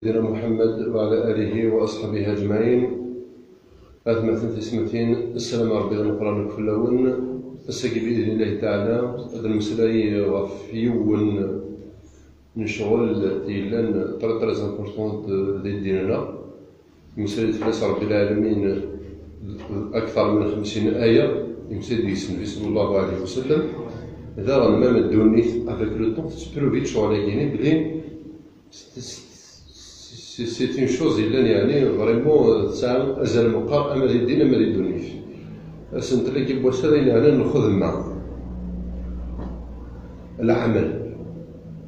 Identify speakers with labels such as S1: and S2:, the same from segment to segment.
S1: سيدنا محمد وعلى آله وأصحابه أجمعين. أثمثن تسمتين السلام ربي القرآن كلون الساقي بإذن الله تعالى. هذا المسألة غفيون نشغل إلا ترى امبورطونت ديننا. مسألة فلاس رب العالمين أكثر من 50 آية يمسد النبي صلى الله عليه وسلم. إذا ما مدوني avec le temps تسبرو فيت شغل يعني بلي c'est une chose يعني فريمون تسعى أزال مقار أما دي الدين أما دي الدنيا. أسنت لك بوسادة يعني ناخذ مع العمل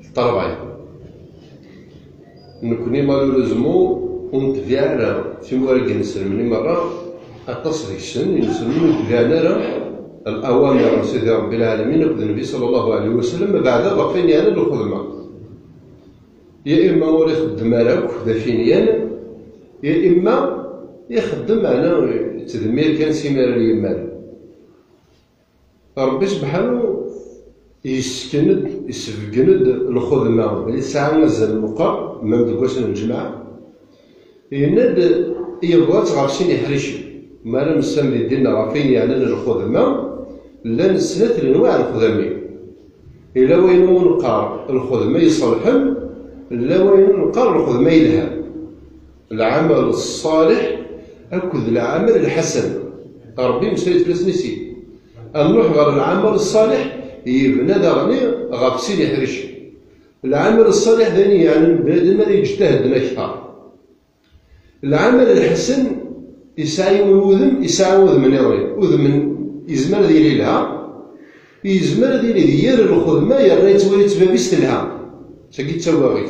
S1: الطربعي نكوني مالوريزمون ونتفيعنا في موارد نسلمني مرة التصريح السن يسلمون نتفيعنا الأوامر سيدي رب العالمين النبي صلى الله عليه وسلم بعد باقيين يعني ناخذ مع يا إما هو يخدم على دافينيا يا إما يخدم على تدمير كان سيمار اليمال. ربي سبحانه يسكند يسفقند الخدمة اللي ساعة مازال المقا ما مدقوش الجماعة يند يبغى تغرسين يحرشي ما لا نسمي ديالنا غافين يعني الخدمة لا نسلت لنوع الخدمين إلا وين نقار الخدمة يصلحن لا وين نقار الخدمة يلها العمل الصالح أكد العمل الحسن. ربي مسيت فلس نسي نروح غير العمل الصالح يبنى داغني غاف سيدي حريش. العمل الصالح ثاني يعني بنادم اللي يجتهد أكثر. العمل الحسن يسعى وذم يسعى وذم يضرب وذم يزمر ديالي لها يزمر ديالي ديال الخدمة يرى يتولي تبابيس لها ساكي تسواغي.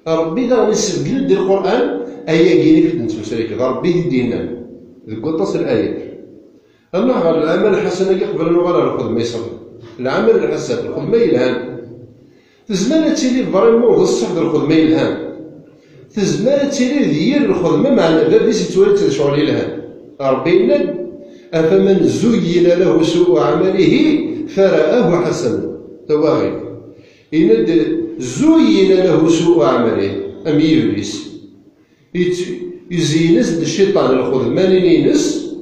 S1: ربي داغني سبقنا ديال القرآن أيا كيني في التمسالك ربي يدينا ذيك قطاس الآية. الله غير العمل الحسن قبل أنه غير الخدمة يصبر. العمل الحسن الخدمة يلهان تزمان تيلي فريمون غصح ديال الخدمة يلهان تزمان تيلي ديال الخدمة مع لاباس يتولد شغل يلهان. ربي يند أفمن زين له سوء عمله فرآه حسنا تواغي يند زين له سوء عمله أم يبليس يزينس الشيطان الخدمة ينس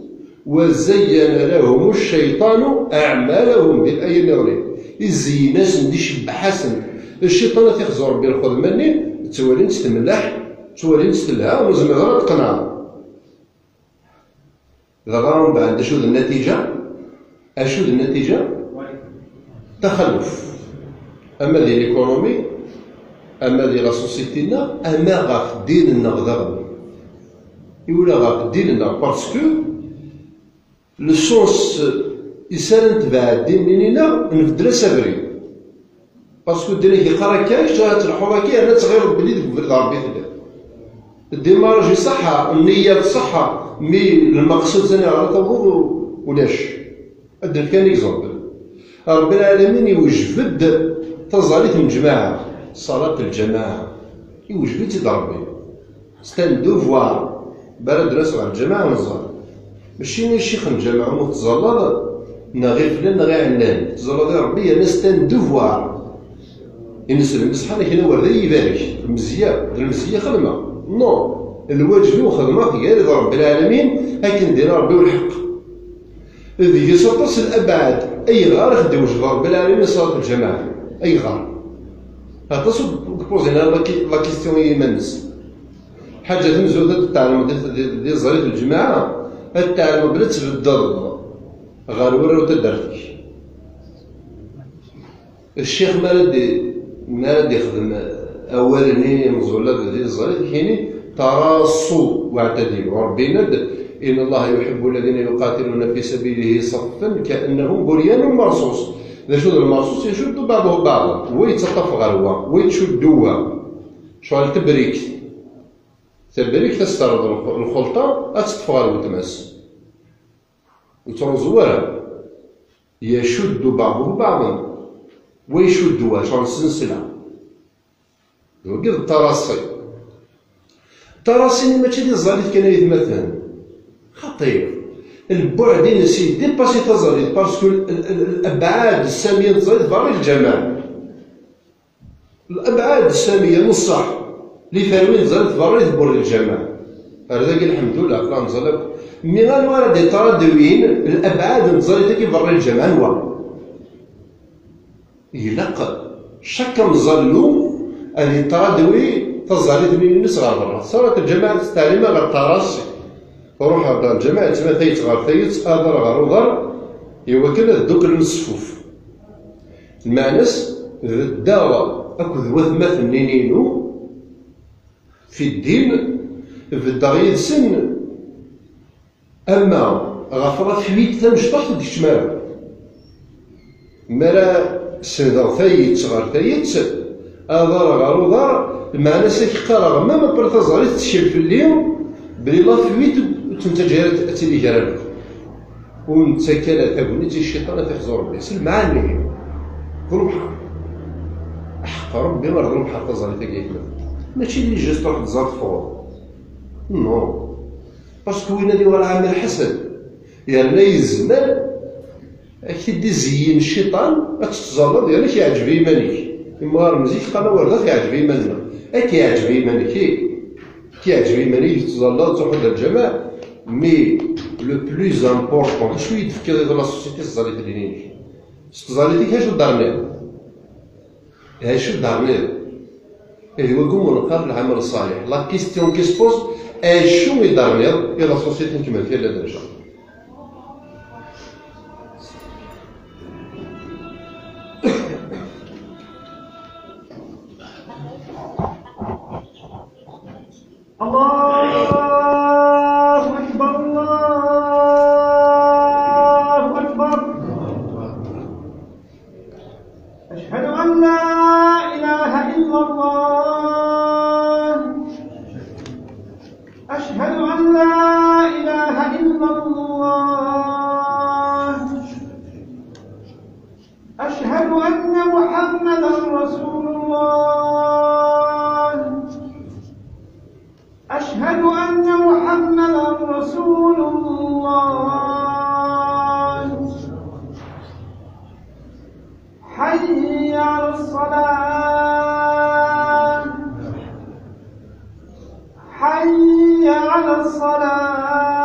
S1: وزين لهم الشيطان أعمالهم بالآية النظرية يزينس نديش بحسن الشيطان تيخزر ربي الخدمة تولين تتملح تولين تتلها وزمغرة تقنع. إذا غرام بعد شو النتيجة أشو النتيجة تخلف أما ديال الإيكونومي أما ديال لا سوسيتينا أما غاف ديننا غدا يولا غاف ديننا باسكو لو سونس يسال نتبع الدين منينا نبدل سافري باسكو الدين كيقرا كاش تلحو كي انا تغير بلي ديك ربي تبع الديماراج صحه النيه صحه مي المقصود ثاني على طابور ولاش. ادير كان اكزومبل رب العالمين يوجد تزاليت من جماعه صلاه الجماعه يوجد تضربي ستان دوفوار بلد دراسه على الجماعه ونزار ماشي الشيخ الجامع متزلط غير فلان غير علان تزلط ربي انا ستان دوفوار ينسلم بصحة هنا ورده يبارك المزيه خدمه نو الواجب خدمه غير رب العالمين هاك ندير ربي والحق ذي يسطس الابعاد اي غار خدي وجه رب العالمين صلاه الجماعه اي غار هتصل بوزينا لا كيستيون يمنس حاجه مزوده التعلم ديال زريت الجماعه التعلم بلا تبدل غير ورا وتدرتك. الشيخ ما راد يخدم اولاني مزولات ديال الزريت كاينين تراصوا واعتدلوا ربي ند ان الله يحب الذين يقاتلون في سبيله صفا كانهم بنيان مرصوص. اذا شد المرصوص يشد بعضه بعضا ويتطف غير هو ويتشدوها شغل تبريك تسترد الخلطه تطفى غير وتمس وترزوها يشد بعضه بعضا ويشدوها شغل سلسله وقف التراصي ماشي ديال الزريت كان يتمثل خطير البعد ديال سيدي ديباسي تزريت باسكو الابعاد الساميه تزريت فري الجمال الابعاد الساميه نصح لي فاروين نزلت برا يدبر الجماعة هذا الحمد لله فلا نزل مي غنورا دي ترادوين الابعاد نزل كي برا الجماعة نوا يلق شك مزلو هذه ترادوي تزالي ثمين نصغر برا صارت الجماعة التعليمية غطراسي روح هذا الجماعة تما ثيت غار ثيت أذر غار وغار يوكل دوك الصفوف المعنس الدعوة أكد وثمة النينينو في الدين في الدغيد سن أما غفرة ثويت ثمشطح ديك شمال مالا سندا ثيت غار ثيت أذر غار وغار المعنس كيقرا ما برتا زغريت تشيل في اليوم بلي لا ثويت تنتجرت أتلي جرب ونتكالة تابونيتي الشيطان تخزر ربي سلمعني ظلم حق حق ربي ما ظلم حق تزالي تاكيك ماشي اللي جاست روح تزال فور نو باسكو وين هادي ورا عامل حسن يعني يزمر كي دي زين الشيطان تتزلط يعني كيعجب يمانك إما رمزيك قنا ورده كيعجب يماننا كيعجب يمانك كيعجب يمانك تتزلط تروح الجماعة مي لو بلوز امبورطون شنو يتفكر في لا سوسيتي الزاليت اللي الزاليت هاشو دارنا هاشو دارنا هو كوم نقار العمل الصالح لا كيستيون كي سبوز اشو يدارنا يا لا سوسيتي كيما فيها لا درجه
S2: أشهد أن لا إله إلا الله أشهد أن لا إله إلا الله أشهد أن محمدا رسول الله أشهد أن محمدا رسول الله حي على الصلاة حي على الصلاة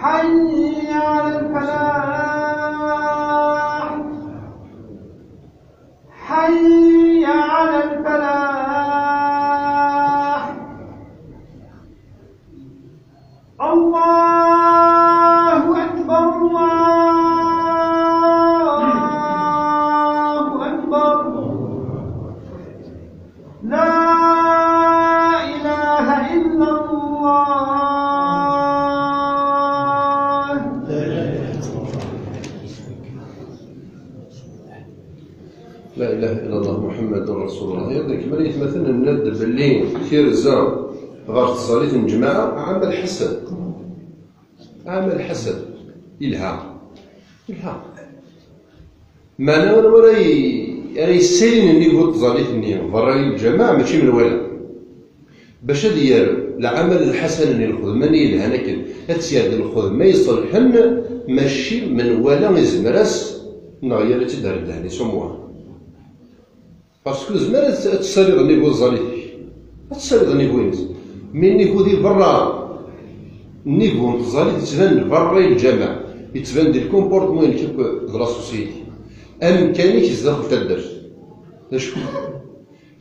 S2: حي على الفلاح حي على الفلاح الله أكبر الله أكبر لا إله إلا الله
S1: لا اله الا الله محمد رسول الله هذاك مريت مثلا الند بالليل كثير الزام غار تصاليت الجماعه عمل حسن عمل حسن الهام معناه ولا يسالين النيفو تصاليت النيم برا الجماعه ماشي من ولا باش ديال العمل الحسن اللي الخدمه اللي الهنا كان هاد الخدمه يصلحن ماشي من ولا يزمرس نغير تدار الدهني سموها باسكو زمان تسالي النيفو الزاليتي تسالي النيفو ينز من النيفو دي برا النيفو الزاليتي يتبان برا الجامع يتبان دي الكومبورتمون اللي كيف دو لا سوسيتي امكانيك يزدخل تدر شكون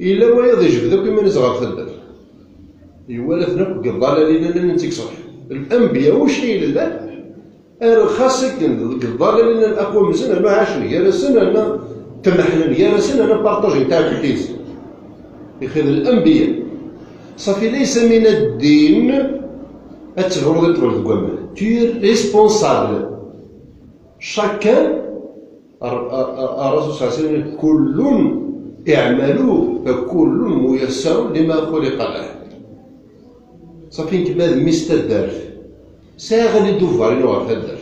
S1: الا وايض يجبدو كيما نزغر تدر يوالف نقد الضلال لنا ننتيك صح الانبياء واش كاين لا خاصك الضلال لنا الاقوى من سنه ما عاش غير سنه انا تمحنا غير سنه انا بارطاجي تاع الكيس يخذ الانبياء صافي ليس من الدين التفرض يطول الكمال تي ريسبونسابل شاكان الرسول صلى الله عليه وسلم كل اعملوا فكل ميسر لما خلق له صافي كما مستدار ساغلي دوفار نوع تدار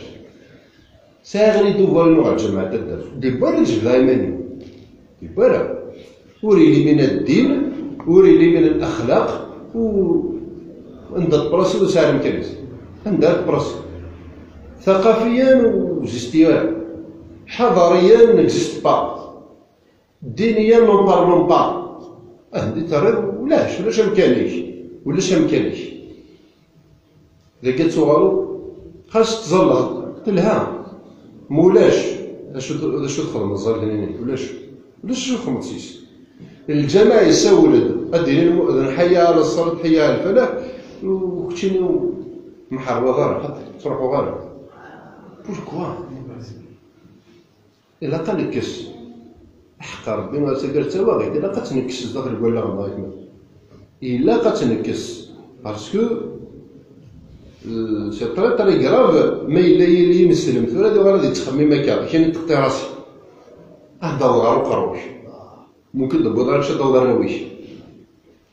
S1: ساغلي دوفار نوع جماعة تدار دي برا جبد دايما دي برا وريلي من الدين وريلي من الاخلاق و عند البراسي وسالم كنيس عند البراسي ثقافيا وجستيوال حضاريا نكزيست با دينيا نون بارلون با. عندي ترى ولاش مكانيش إذا قلت غالو خاص تزلق قلت لها مولاش شو تخدم الزهر هنيني ولاش شو خمسيس الجماعة يسولد أديني المؤذن حي على الصلاة حي على الفلاح وكتيني محروة غير حتى تروحوا غير بوركوا إلا قنكس حق ربي ما تقدر تواغي إلا قتنكس داخل الولا الله إلا قتنكس باسكو سي طري طري كراف ما إلا يلي مسلم ثورة دي غادي تخمم هكا كاين تقطي راسي دور وقروش ممكن دبوض شي دور راويش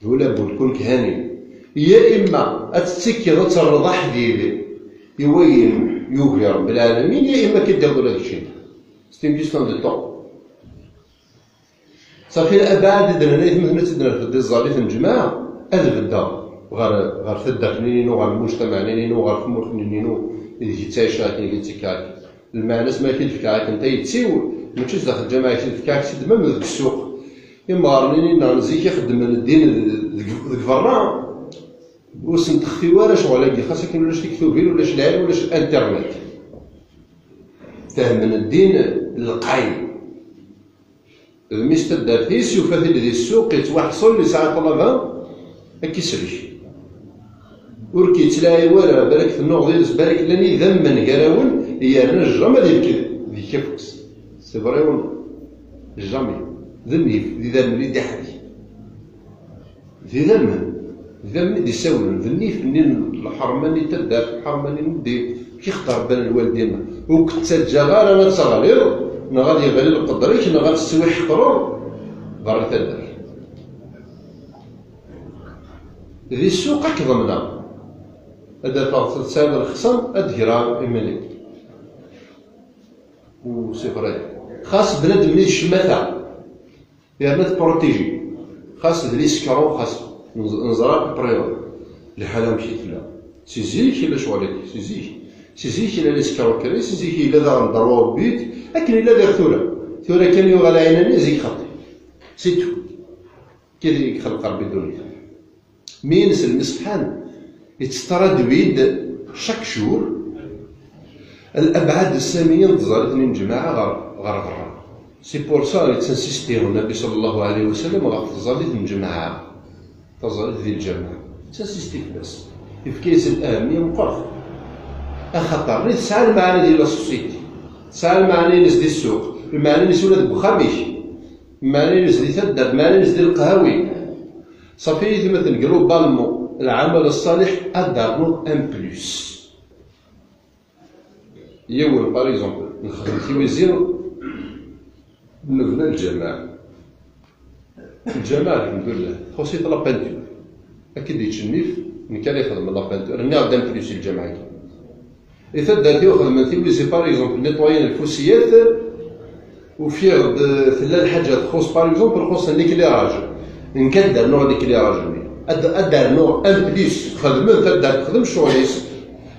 S1: ولا بول كون كهاني يا إما أتسكي ترضح ديالي يوين يوهي رب العالمين يا إما كدير هذا الشيء سي اون كيستيون دو طون صافي الأبعاد درنا مثلا تدنا في الزالي في الجماعة هذا في الدار غير في الدار نينو غير المجتمع نينو غير في الملك نينو اللي تعيش كي قلت كاك المعنى ما كيدفك عاك انت يتسيو ماشي داخل الجماعة كيدفك كاك تسد من ذاك السوق إما راني نزيك يخدم الدين ذاك فرا وسنتخفي ولا شغل خاصك ولاش تكتبين ولاش العلم ولاش الانترنت فهم من الدين القايم مستدار فيس يفاثل ذي السوق يتوحصل لساعة طلبها كيسريش وركي تلاقي ولا بالك في النوع ديال بالك لاني ذمن كراون هي نجم ذي كيفكس سي فريمون جامي ذمي ذي ذم دي حدي ذي ذم دي سول ذني فنين الحرماني تدار الحرماني ندي كيختار بين الوالدين وكنت تجا انا تصغير غادي يغلي القدريك غادي تسوي حقرو برا تدار ذي السوق كضمنا هذا فاصل سامر الخصم ادهرا ايماني وصفرين خاص بلاد ملي الشماثه يعني تبروتيجي خاص ذي سكرو خاص نزرع بريون الحاله مشيت لا سيزيك الا شغلك سيزيك الا سكرو كري سيزيك الا دار ضروا بيت لكن الا دار ثوره كان يغلى عيناني زيك خطي سيتو كذا يخلق ربي الدنيا مينس المسبحان يتستراد شاك شهور الابعاد الساميه تظهر اثنين جماعه غير سي بور سا تنسيستي النبي صلى الله عليه وسلم غير تظهر اثنين جماعه تظهر ذي الجماعه تنسيستي بس في كيس الاهميه مقرف اخطر تسعى المعنى ديال السوسيتي تسعى المعنى ناس ديال السوق المعنى ناس ولاد بخاميش المعنى ناس ديال تدار المعنى ناس ديال القهاوي صافي مثلا جلوبالمون العمل الصالح ادارنو ان بلوس يوم باغ اكزومبل نخدم في وزير نبنى الجماعة الحمد لله خصيت لا بانتور اكيد يتشنيف من كان يخدم لا بانتور راني غادا نبلوسي الجماعة إذا دارتي وخدم في وزير باغ اكزومبل نيطوايين الفوسيات وفي ثلاث حاجات تخص باغ اكزومبل خص ليكليراج نكدر نوع ليكليراج أدار نوع أن بليس خدمت أدار خدم شغليس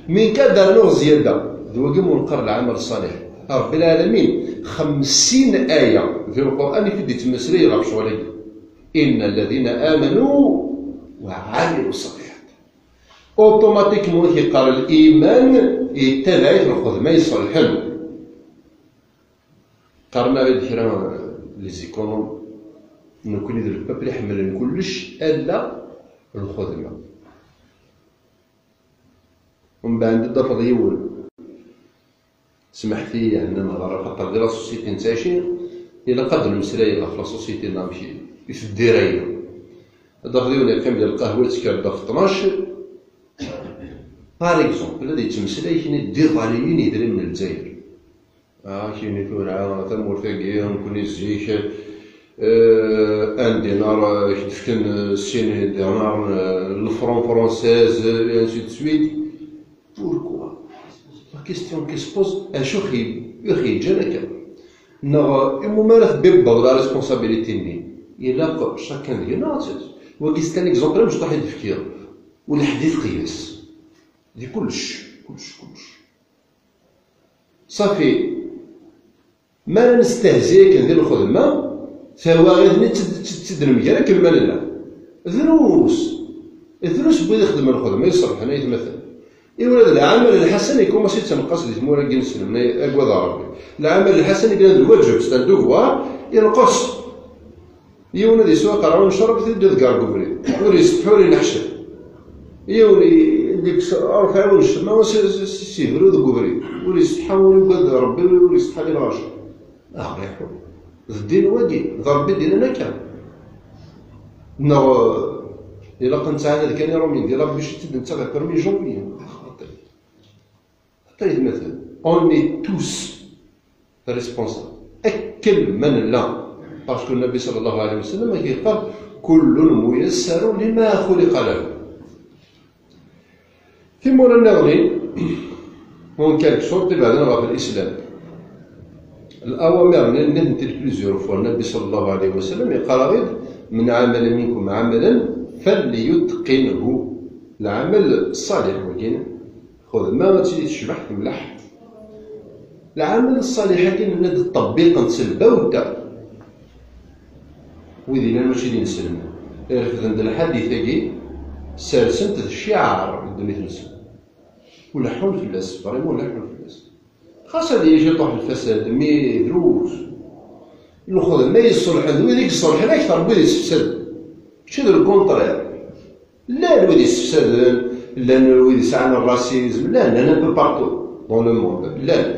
S1: من كدار نوع زيادة ذوقي منقر العمل الصالح رب العالمين 50 آية في القرآن في ديت مسري راه شغلي إن الذين آمنوا وعملوا الصالحات أوتوماتيكمون كيقال الإيمان يتبع في الخدمة يصلحن قرنا غير كرا لي زيكونوم نكون يدير البابل يحمل كلش الا الخدمه ومن بعد الضفر يول سمح لي ان نهضر خاطر غير السوسيتي نتاشي الى قدر المسلايه في السوسيتي نمشي في الدرايه الضفر يول كان ديال القهوه تكرد في 12 باغ اكزومبل هذا يتمسلاي كاين دير فاليين يدري من الجزائر كاين ثورة ثم الفقيه نكون يزيك ان دينار كتفكن سين دينار الفرون فرونسيز انسي دو سويت بوركوا لا كيستيون كي سبوز اشو خي جانا نغ الممارس بيبا لا ريسبونسابيلتي ني الا شاكان ديالنا وكيس كان اكزومبل مش طاح التفكير والحديث قياس دي كلش صافي ما نستهزئ كندير الخدمه سوا غير تدرم كان كمل لا دروس بغي يخدم الخدمه يصلح هنا يتمثل ولاد العمل الحسن يكون ماشي تنقص لي تمورا كنسلم اكوا ربي العمل الحسن يكون الواجب ستان دوفوار ينقص يونا دي سوا قراو نشرب تبدا تكار كوفري ولي يصبحوا نحشر يولي ديك رفع ونشر ما سيفرو ذو كوفري ولي يصبحوا يقاد ربي ولي يصبح لي الغاشر ريحو الدين هو دين ربي ديننا كان إلا كنت عاد كان يرومين ديال ربي باش تنتغ كرمي جونفي حتى يتمثل اون اي توس ريسبونسابل اكل من لا باسكو النبي صلى الله عليه وسلم كيقال كل ميسر لما خلق له في مولانا نغني اون كالك سورت بعدنا في الاسلام الاوامر ننتل بليزيور فوا النبي صلى الله عليه وسلم يقال من عمل منكم عملا فليتقنه العمل الصالح ولكن خذ ما تشبح ملح العمل الصالح كاين هاد التطبيق نتسلبا ودا ويدينا ماشي اللي نسلم عرفت عند الحديث كي سالسنت الشعار الدنيا تنسى ولا حول في الناس فريمون لا حول في الناس خاصة اللي يجي يطيح الفساد مي دروس ناخذ ما يصلح هذيك الصلح لا اكثر بغي يستفسد ماشي دو الكونطرير لا الويد يستفسد لا الويد يسعنا الراسيزم لا انا بو بارتو دون لو موند لا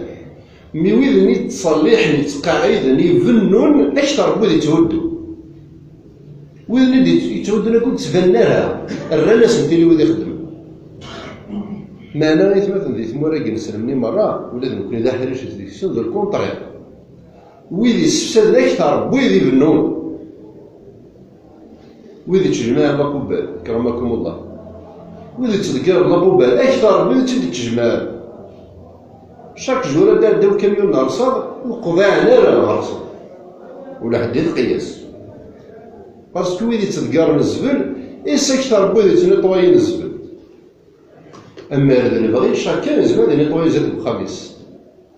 S1: مي ويد ني تصلح ني تقاعد ني يفنون اكثر بغي يتهدوا ويد ني يتهدوا كنت تفناها الرناس انت اللي ويد يخدم ما انا يتمثل ذي ثمورا كنسلمني مره ولا نكون اذا حريش ديك دو الكونطرير ويد يستفسد اكثر بغي يفنون ويدي تجمع لابوبال كرمكم الله ويدي تذكر لابوبال اكثر ويدي تجمع شاك جوره داو كاميون نهار صاد وقضاء نار نهار صاد ولا حد يقياس باسكو ويدي تذكر الزبل إيس اكثر بويدي تنيطوي الزبل اما هذا اللي بغي شاكان زبل ينيطوي زاد الخميس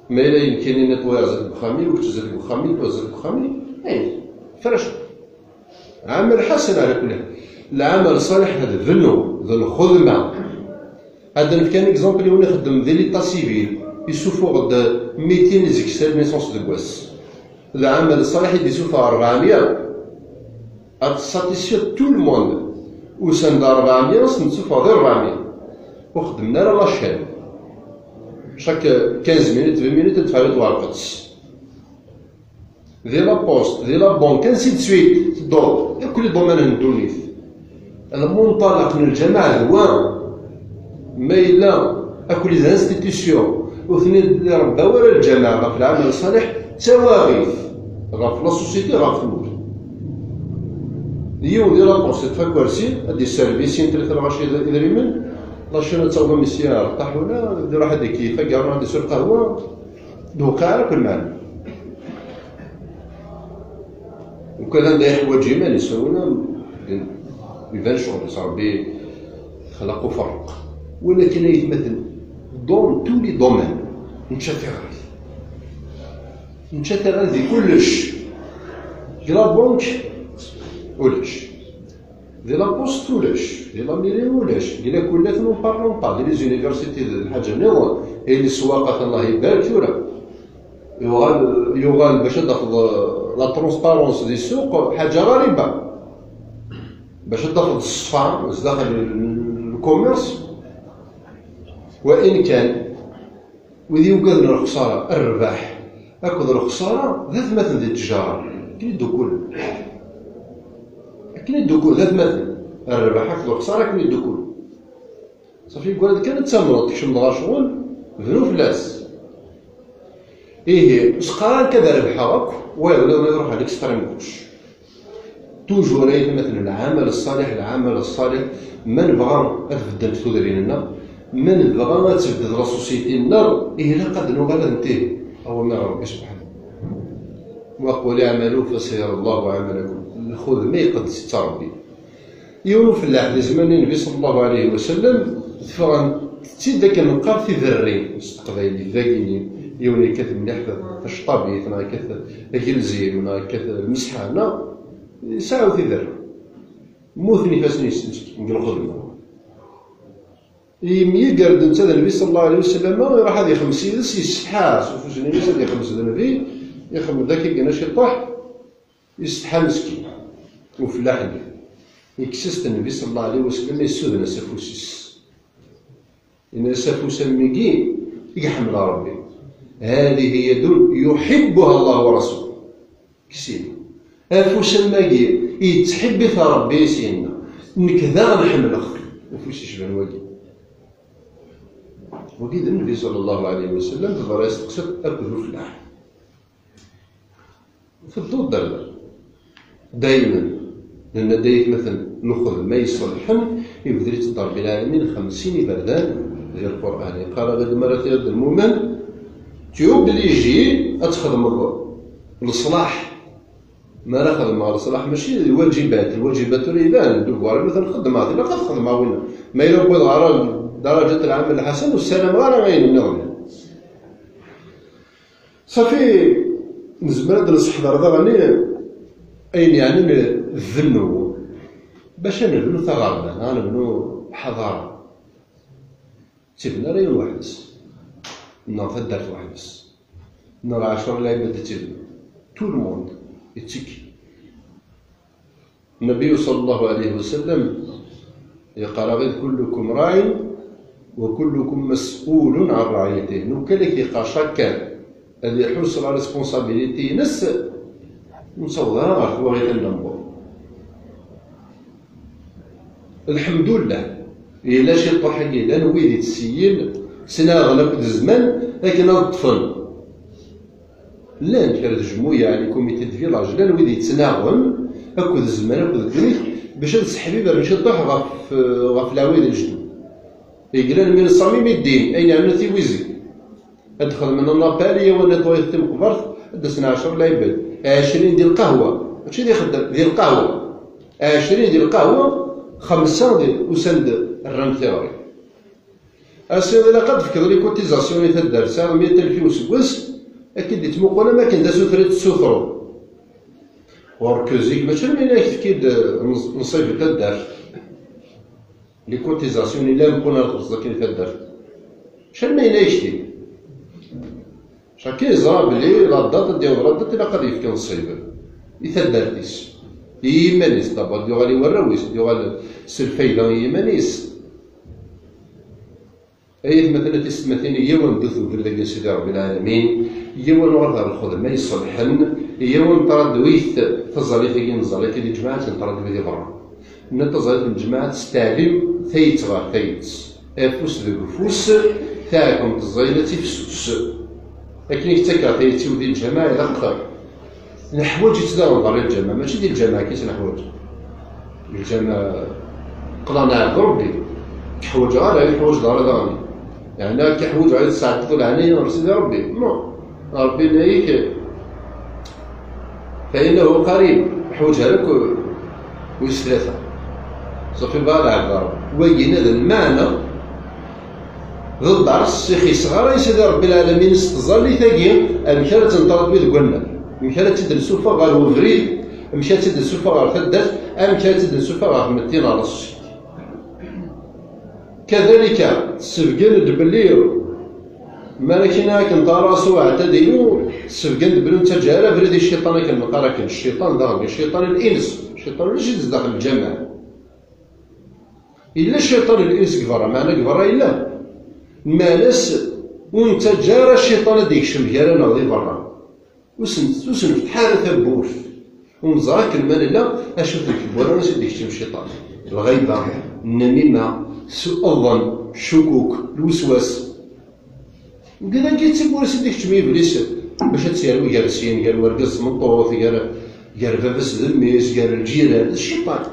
S1: ما الا يمكن ينيطوي زاد الخميس وقت زاد الخميس وزاد الخميس اي فرش عمل حسن على كل حال العمل الصالح هذا ذنو ذو الخدمة هذا كان اكزومبل اللي هو يخدم ذي ليطا سيفيل يسوفو غد 200 زيكسال نيسونس دو كواس العمل الصالح يسوفو 400 اتساتيسفير تو الموند وسند 400 نسوفو غير 400 وخدمنا لا شان شاك 15 مينوت 20 مينوت تفاوت ورقتس ذي لا بوست ذي لا بونك انسي دو سويت تدور كل دومين ندونيث المنطلق من الجماعة هو ما إلا أكل لي زانستيتيسيون وثني اللي ربا ورا الجماعة في العمل الصالح تواغيث غا في لا سوسيتي غا في الموت يوم ديال لا بوست تفا كوارسي هادي السيرفيسين 23 إدريمن لاشينا تصاوبا مسيار طاحونا دير واحد كيفا كاع عندي سوق قهوة دوكا على كل معنى وكان عندها حوايج يمان يسوونا يبان شغل صاحبي خلقوا فرق ولكن يتمثل دون تو لي دومين نتشتغل في كلش دي لا بونك ولاش دي لا بوست ولاش دي لا ميري ولاش دي لا كلات نون بارلون با دي لي زونيفرسيتي الحاجه نيض هي اللي سواقه الله يبارك فيها يغال باش تاخذ لا ترونسبارونس دي السوق حاجه غريبه باش تاخذ الصفا داخل الكوميرس وان كان وذي يوجد الخساره الرباح اكد الخساره ذات مثل ديال التجاره كاين الدخول ذات مثل الرباح اكد الخساره كاين الدخول صافي يقول لك كانت تمرض تكشم دغا شغل فلو فلاس إيه سقران كذا ربحك ولا ما يروح على الاكستريم كوش توجور مثل العمل الصالح من بغى تبدل تدرينا من بغى تبدل لا سوسيتي النار إيه لا قد نغلى ننتهي أو ما ربي سبحانه وقل اعملوا فسيرى الله عملكم الخذ ما يقدس تربي يقولوا في العهد زمان النبي صلى الله عليه وسلم تفغن تزيد ذاك المقام في ذرين مستقبلي ذاكيني يوني كث مليح تشطابيت نا كث الجلزيم نا كث المسحة نا ساعة ذر موثني فاسني نقول خدمة يقرد انت النبي صلى الله عليه وسلم راح هذه 50 يستحاس وفوش النبي صلى الله عليه وسلم النبي يخمم ذاك يلقى شي طاح يستحى مسكين وفلاح يكسست النبي صلى الله عليه وسلم يسود سافوسيس إن سافوس ميكي يحمل ربي هذه يد يحبها الله ورسوله كسيني افوس ماكي يتحب في ربي سينا نكذا نحمل اخر وفوس يشبه واقي وقيد النبي صلى الله عليه وسلم تظهر يستقصد اكل الفلاح في الضوء درنا دائما لان دايك مثلا ناخذ ما يصلحن يبدل يتضرب العالمين 50 بردان ديال القران قال غد مرات يد المؤمن تيوب اللي يجي اتخدم الصلاح ما راه خدمة على الصلاح ماشي الواجبات اللي يبان الدوار مثلا خدمة لا خدمة وين ما يلقوا الغرض درجة العمل الحسن والسلام غير غير النوم صافي نزمر هاد الصحبة راه أين يعني الذنو باش نبنو ثغرنا نبنو حضارة تبنى ريون واحد بس ناض دارت واحد بس نرى 10 لعيبة تبنى تو الموند يتشكي النبي صلى الله عليه وسلم يقال كلكم راع وكلكم مسؤول عن رعيته نوكلك يقى شاكان الذي يحوس على ريسبونسابيليتي نس نصورها غير هو غير النمو الحمد لله إلا شي طحني لا نويدي تسيل سنا غلب الزمان لكن الطفل لا نكرد جموية يعني كوميتي دو فيلاج لا نويدي يتناغم هاكو الزمان هاكو الدريك باش نسحبي باش نمشي نطيح غاف العويد الجدود يقران من الصميم الدين أين عملنا تيويزي أدخل من النابالية ولا طويل تم قبرت دسنا 10 لايبات 20 ديال القهوة ماشي اللي يخدم ديال القهوة 20 ديال القهوة 5 ديال وسند الرام ثيوري أسير إلا قد فكر لي كوتيزاسيون اللي تدار ساعة 100,000 وسواس أكيد يتموقونا ما كان دا سوثريت السوثرو وركوزيك ماشي من أكيد نصيب تدار لي كوتيزاسيون اللي نكون الخص كي تدار شحال ما ينايشتي شاكي يزرا بلي لا دات ديال ردت إلا قد يفكي نصيب يتدارتيش يمانيس دابا ديو غالي وراويس ديو غالي السلفيلة يمانيس أي مثلا تسمثين يوم دثو في الله سيدي رب العالمين يوم ورثة الخدمة يصلحن يوم ترد ويث تزالي في نزالي في الجماعة ترد في برا نتزالي الجماعة تستعلم ثيت غير ثيت أفوس بفوس تاعكم تزايلة تفسوس لكن يتكا ثيتي ودي الجماعة إلى أكثر الحوايج يتداول برا الجماعة ماشي ديال الجماعة كيس الحوايج الجماعة قرانا عبد ربي كحوايج غير حوايج دار دارني يعني كحوايج غير الساعة تطول عليا ورسيدي ربي نو ربي نايك فإنه قريب حوايج هذاك ويستثنى صافي بقى العبد وين هذا المعنى ضد عرس شيخي صغار سيدي ربي العالمين استظل ثاقي المشارة تنطلق بيد قلنا المشارة تدرسو فوق غير وفريد المشارة تدرسو فوق غير فدات المشارة تدرسو فوق غير متين على الصيد كذلك سفقن دبلي مالكينا كنطاراسو اعتدلو سفقن دبلو تجارة فريد الشيطان كنقرا الشيطان داغ الشيطان الانس الشيطان ماشي داخل الجماعة إلا الشيطان الانس كفرا معنا كفرا إلا مالس وانت جارة الشيطان ديك شمهيرا نغضي برا وسنفتح هذا ثبوش ونزراك المال لا اشوف لك البولا نسيت ديك الشيطان الغيبة النميمة سوء الظن الشكوك الوسواس وكذا كيتسيب ولا سيديك تشمي ابليس باش تسيرو جالسين قال ورقص مطوط قال فافس ذميس قال الجيران الشيطان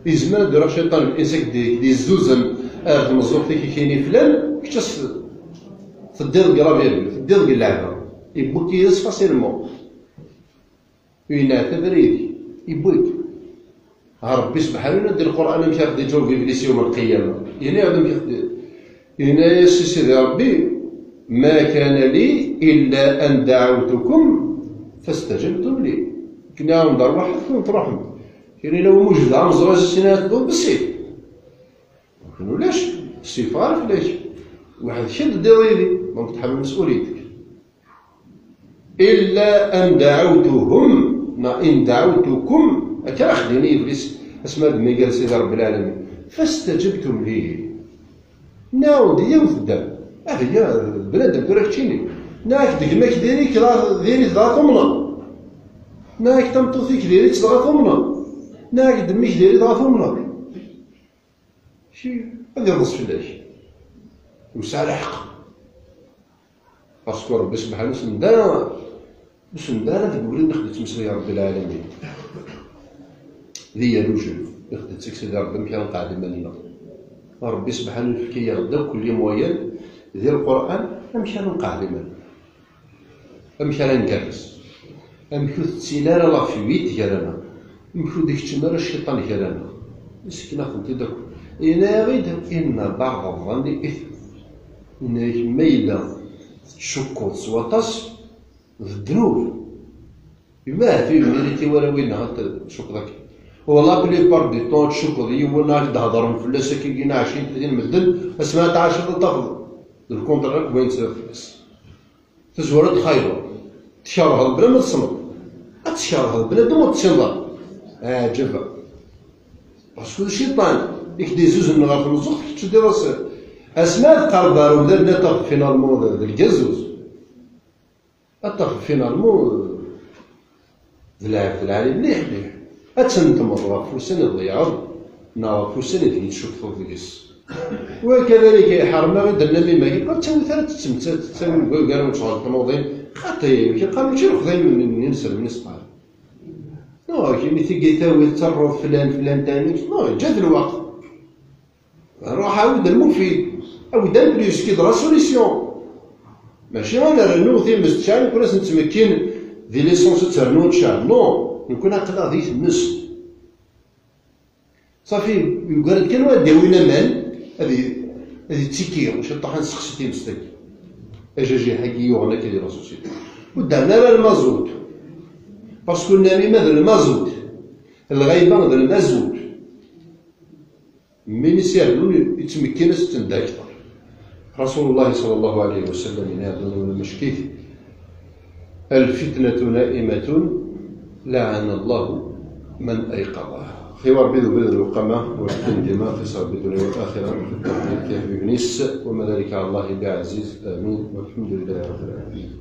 S1: يزمان دير الشيطان الانسان دي الزوزن الموظف كي كاينين فلان كيتش تدير قرابيل تدير اللعبه يبوك يس فاسيلمون وينات بريدي يبوك ربي سبحانه دير القران مشى خديتو في ابليس يوم القيامه يعني هذا يعني سيدي ربي ما كان لي إلا أن دعوتكم فاستجبتم لي. كنا ندار واحد فين تروحوا كاين لو موجود عام زواج السنات دول بالسيف ولاش السيف عارف ليش واحد شد ديريلي ما تحمل مسؤوليتك. إلا أن دعوتهم إن دعوتكم أكا خديني إبليس اسمها بمي قال سيدي رب العالمين فاستجبتم لي. ناود هي وفدام هي بنادم كراكتشيني ناك دقمك ديري كلا ديري ذا ثمنة ناك تمطوثيك ديري تضغى ثمنة ناك دميك ديري ذا ثمنة شي هذا الرص فلاش وسع الحق باسكو ربي سبحانه سندانا تقولي نخدم تمسلي يا رب العالمين ذي الوجه نخدم تكسي ربي مكان قاعد مالنا ربي سبحانه الحكاية غدا كل موين ذي القرآن أمشي نقع لمن أمشي نكرس أمشي تسيلار الله في ويت كلامنا أمشي ديك تمر الشيطان كلامنا مسكنا خنتي داك إنا غيد إن بعض الظن إثم إن ميلا تشكر سواطاس الذنوب بما في ميريتي ولا وين تشك ذاك والله بلي بار دي طون تشكر ذي ونا تهضرهم فلاسا كي جينا 20 30 مدن اسمها 10 تاخذ الكونترا وين سيرفيس تزورت خايبه تشارها بلا ما تصمت تشارها بلا ما تشنضر جبا باسكو الشيطان يكدي زوز النغار في الوسط تشدي راسك اسماء قربار ولا نطق فينالمون الجزوز اطق فينالمون ذلعب مليح اتنتمر فوسن الضياع نا فوسن اللي تشوفوا فيكس وكذلك يحرم درنا مما يبقى تسوي ثلاث تمثال تسوي قالوا شغل تنوضين خاطي كيبقى ماشي خذين من ينسى من يسقط نو كي تيجي تاوي تصرف فلان تاني نو جات الوقت نروح عاود المفيد عاود بليس كي درا سوليسيون ماشي انا نوضي مستشعر كنا نتمكن دي ليسونس ترنو تشعر نو نكون نقدر ذي تمس صافي يقال كان واحد داوينا مان هذه تيكي واش طاح نسقسيتي مستك اجاجي حكي يوغنا كيدير لا سوسيتي ودرنا لا المازوت باسكو نامي ماذا المازوت الغيبه ماذا المازوت من يسالون يتمكن ستندا اكثر رسول الله صلى الله عليه وسلم ينادون المشكيت الفتنه نائمه لعن الله من ايقظها خير بيدو الوقمة والتنجمة في صعب الدنيا والآخرة في التقدير كيف بنيس وما ذلك على الله بعزيز آمين والحمد لله رب العالمين.